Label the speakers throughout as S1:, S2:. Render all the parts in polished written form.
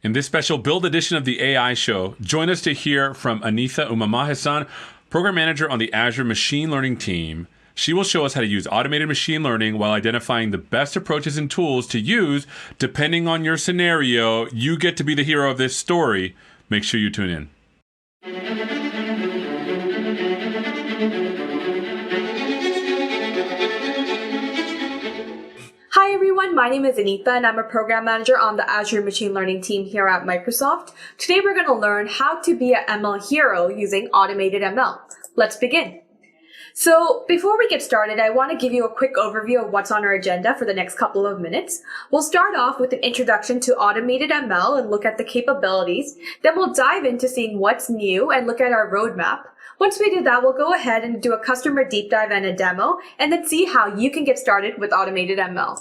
S1: In this special build edition of the AI show, join us to hear from Anitha Umamahasan, Program Manager on the Azure Machine Learning team. She will show us how to use automated machine learning while identifying the best approaches and tools to use depending on your scenario. You get to be the hero of this story. Make sure you tune in.
S2: Hi everyone, my name is Anitha and I'm a Program Manager on the Azure Machine Learning team here at Microsoft. Today we're going to learn how to be an ML hero using automated ML. Let's begin. So before we get started, I want to give you a quick overview of what's on our agenda for the next couple of minutes. We'll start off with an introduction to automated ML and look at the capabilities. Then we'll dive into seeing what's new and look at our roadmap. Once we do that, we'll go ahead and do a customer deep dive and a demo, and then see how you can get started with automated ML.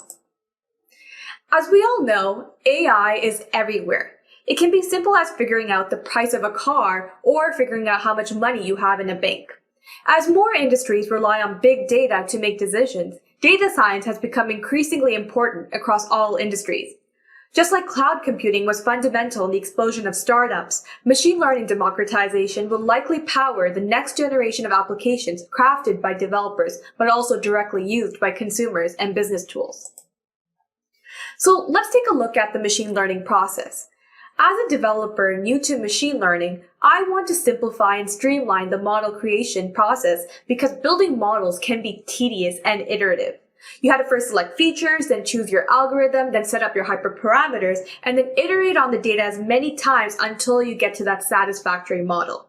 S2: As we all know, AI is everywhere. It can be simple as figuring out the price of a car or figuring out how much money you have in a bank. As more industries rely on big data to make decisions, data science has become increasingly important across all industries. Just like cloud computing was fundamental in the explosion of startups, machine learning democratization will likely power the next generation of applications crafted by developers, but also directly used by consumers and business tools. So let's take a look at the machine learning process. As a developer new to machine learning, I want to simplify and streamline the model creation process because building models can be tedious and iterative. You had to first select features, then choose your algorithm, then set up your hyperparameters, and then iterate on the data as many times until you get to that satisfactory model.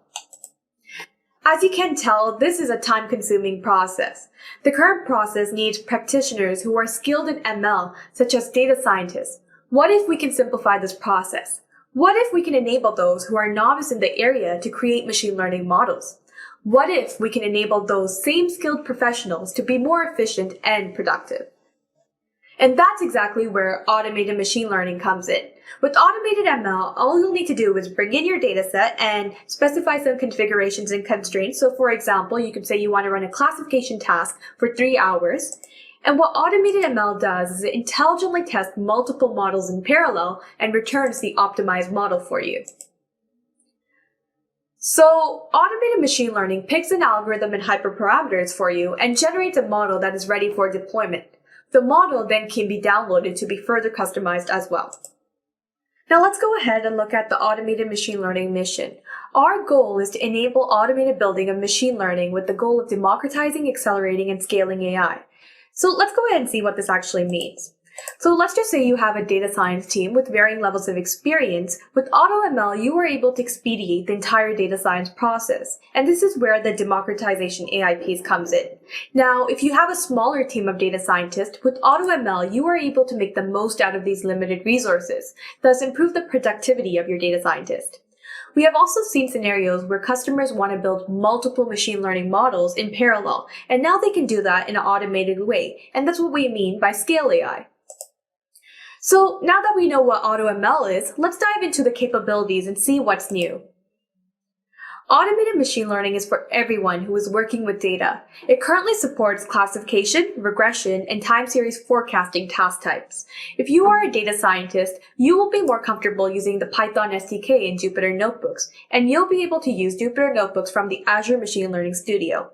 S2: As you can tell, this is a time-consuming process. The current process needs practitioners who are skilled in ML, such as data scientists. What if we can simplify this process? What if we can enable those who are novice in the area to create machine learning models? What if we can enable those same skilled professionals to be more efficient and productive? And that's exactly where automated machine learning comes in. With automated ML, all you'll need to do is bring in your dataset and specify some configurations and constraints. So for example, you could say you want to run a classification task for 3 hours. And what automated ML does is it intelligently tests multiple models in parallel and returns the optimized model for you. So automated machine learning picks an algorithm and hyperparameters for you and generates a model that is ready for deployment. The model then can be downloaded to be further customized as well. Now let's go ahead and look at the automated machine learning mission. Our goal is to enable automated building of machine learning with the goal of democratizing, accelerating, and scaling AI. So let's go ahead and see what this actually means. So let's just say you have a data science team with varying levels of experience. With AutoML, you are able to expedite the entire data science process. And this is where the democratization AI piece comes in. Now, if you have a smaller team of data scientists, with AutoML, you are able to make the most out of these limited resources, thus improve the productivity of your data scientist. We have also seen scenarios where customers want to build multiple machine learning models in parallel, and now they can do that in an automated way. And that's what we mean by scale AI. So now that we know what AutoML is, let's dive into the capabilities and see what's new. Automated machine learning is for everyone who is working with data. It currently supports classification, regression, and time series forecasting task types. If you are a data scientist, you will be more comfortable using the Python SDK in Jupyter Notebooks, and you'll be able to use Jupyter Notebooks from the Azure Machine Learning Studio.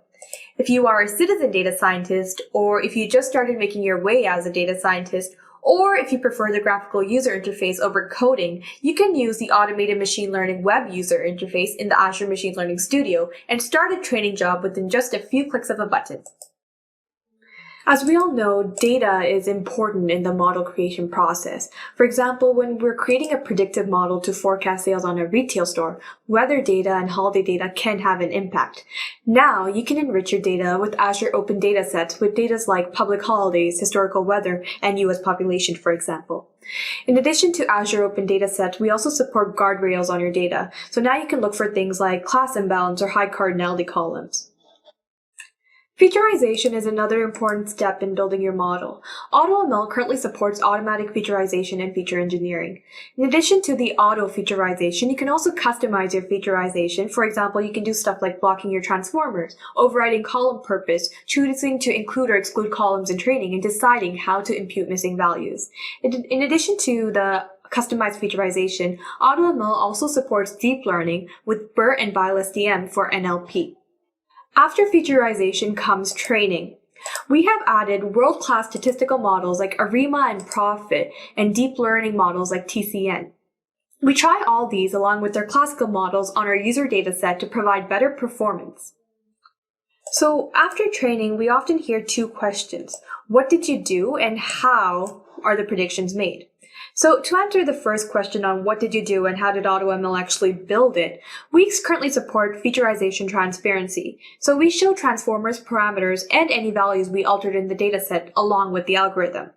S2: If you are a citizen data scientist, or if you just started making your way as a data scientist, or if you prefer the graphical user interface over coding, you can use the automated machine learning web user interface in the Azure Machine Learning Studio and start a training job within just a few clicks of a button. As we all know, data is important in the model creation process. For example, when we're creating a predictive model to forecast sales on a retail store, weather data and holiday data can have an impact. Now, you can enrich your data with Azure Open Datasets with data like public holidays, historical weather, and US population, for example. In addition to Azure Open Datasets, we also support guardrails on your data. So now you can look for things like class imbalance or high cardinality columns. Featurization is another important step in building your model. AutoML currently supports automatic featurization and feature engineering. In addition to the auto featurization, you can also customize your featurization. For example, you can do stuff like blocking your transformers, overriding column purpose, choosing to include or exclude columns in training, and deciding how to impute missing values. In addition to the customized featureization, AutoML also supports deep learning with BERT and BiLSTM for NLP. After featureization comes training. We have added world-class statistical models like ARIMA and PROFIT and deep learning models like TCN. We try all these along with their classical models on our user dataset to provide better performance. So after training, we often hear two questions. What did you do and how are the predictions made? So to answer the first question on what did you do and how did AutoML actually build it, we currently support featureization transparency. So we show transformers, parameters, and any values we altered in the dataset along with the algorithm.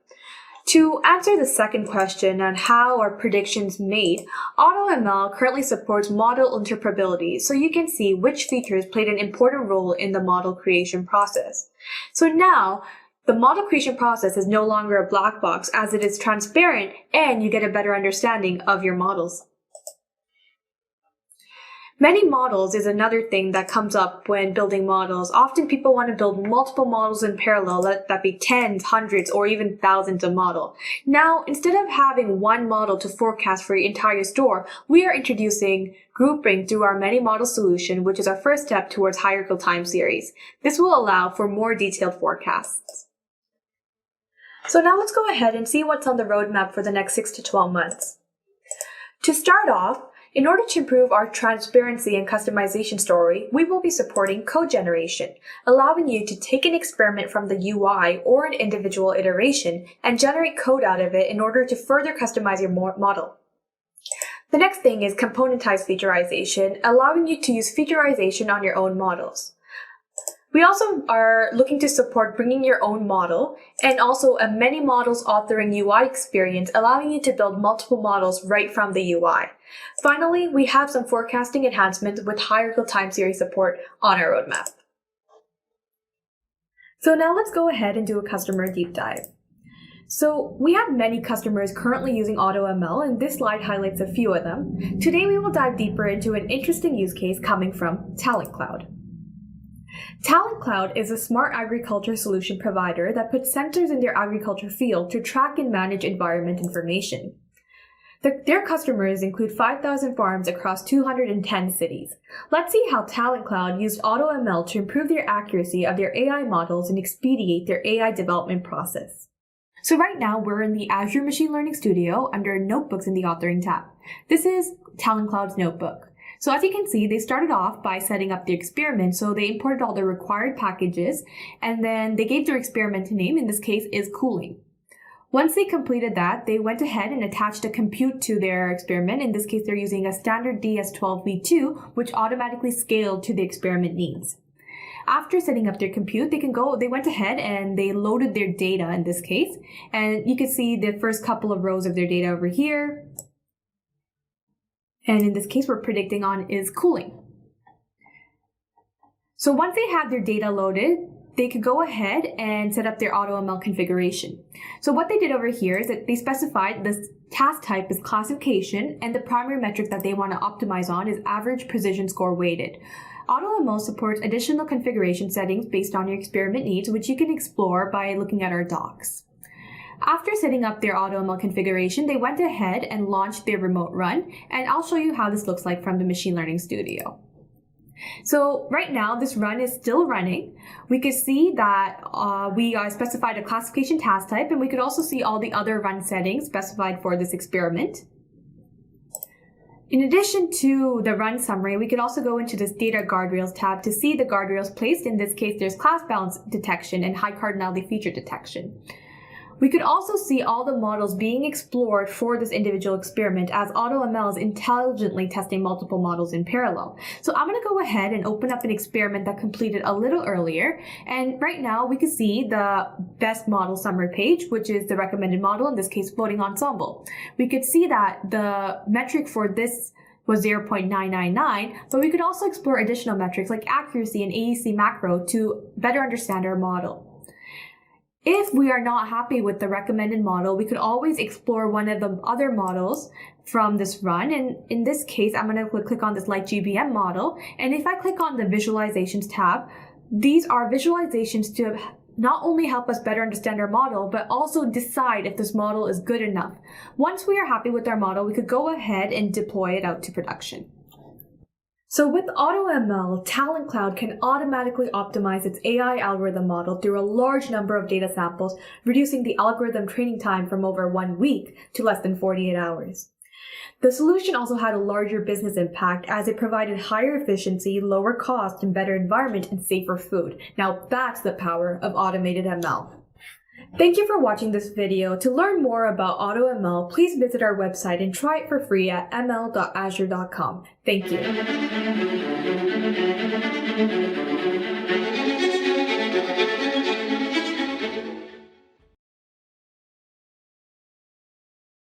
S2: To answer the second question on how are predictions made, AutoML currently supports model interpretability, so you can see which features played an important role in the model creation process. So now, the model creation process is no longer a black box as it is transparent and you get a better understanding of your models. Many models is another thing that comes up when building models. Often people want to build multiple models in parallel, let that be tens, hundreds, or even thousands of models. Now, instead of having one model to forecast for your entire store, we are introducing grouping through our many model solution, which is our first step towards hierarchical time series. This will allow for more detailed forecasts. So now let's go ahead and see what's on the roadmap for the next 6 to 12 months. To start off, in order to improve our transparency and customization story, we will be supporting code generation, allowing you to take an experiment from the UI or an individual iteration and generate code out of it in order to further customize your model. The next thing is componentized featureization, allowing you to use featureization on your own models. We also are looking to support bringing your own model and also a many models authoring UI experience, allowing you to build multiple models right from the UI. Finally, we have some forecasting enhancements with hierarchical time series support on our roadmap. So now let's go ahead and do a customer deep dive. So we have many customers currently using AutoML, and this slide highlights a few of them. Today we will dive deeper into an interesting use case coming from Talent Cloud. Talent Cloud is a smart agriculture solution provider that puts sensors in their agriculture field to track and manage environment information. Their customers include 5,000 farms across 210 cities. Let's see how Talent Cloud used AutoML to improve their accuracy of their AI models and expedite their AI development process. So right now we're in the Azure Machine Learning Studio under Notebooks in the Authoring tab. This is Talent Cloud's notebook. So as you can see, they started off by setting up the experiment. So they imported all the required packages and then they gave their experiment a name. In this case is cooling. Once they completed that, they went ahead and attached a compute to their experiment. In this case, they're using a standard DS12v2, which automatically scaled to the experiment needs. After setting up their compute, they went ahead and they loaded their data in this case. And you can see the first couple of rows of their data over here. And in this case, we're predicting on is cooling. So once they have their data loaded, they could go ahead and set up their AutoML configuration. So what they did over here is that they specified this task type is classification, and the primary metric that they want to optimize on is average precision score weighted. AutoML supports additional configuration settings based on your experiment needs, which you can explore by looking at our docs. After setting up their AutoML configuration, they went ahead and launched their remote run, and I'll show you how this looks like from the Machine Learning Studio. So right now, this run is still running. We could see that we specified a classification task type, and we could also see all the other run settings specified for this experiment. In addition to the run summary, we could also go into this data guardrails tab to see the guardrails placed. In this case, there's class balance detection and high cardinality feature detection. We could also see all the models being explored for this individual experiment as AutoML is intelligently testing multiple models in parallel. So I'm going to go ahead and open up an experiment that completed a little earlier. And right now we can see the best model summary page, which is the recommended model, in this case, floating ensemble. We could see that the metric for this was 0.999, but we could also explore additional metrics like accuracy and AEC macro to better understand our model. If we are not happy with the recommended model, we could always explore one of the other models from this run. And in this case, I'm going to click on this light GBM model. And if I click on the visualizations tab, these are visualizations to not only help us better understand our model, but also decide if this model is good enough. Once we are happy with our model, we could go ahead and deploy it out to production. So with AutoML, Talent Cloud can automatically optimize its AI algorithm model through a large number of data samples, reducing the algorithm training time from over 1 week to less than 48 hours. The solution also had a larger business impact as it provided higher efficiency, lower cost, and better environment and safer food. Now that's the power of automated ML. Thank you for watching this video. To learn more about AutoML, please visit our website and try it for free at ml.azure.com. Thank you.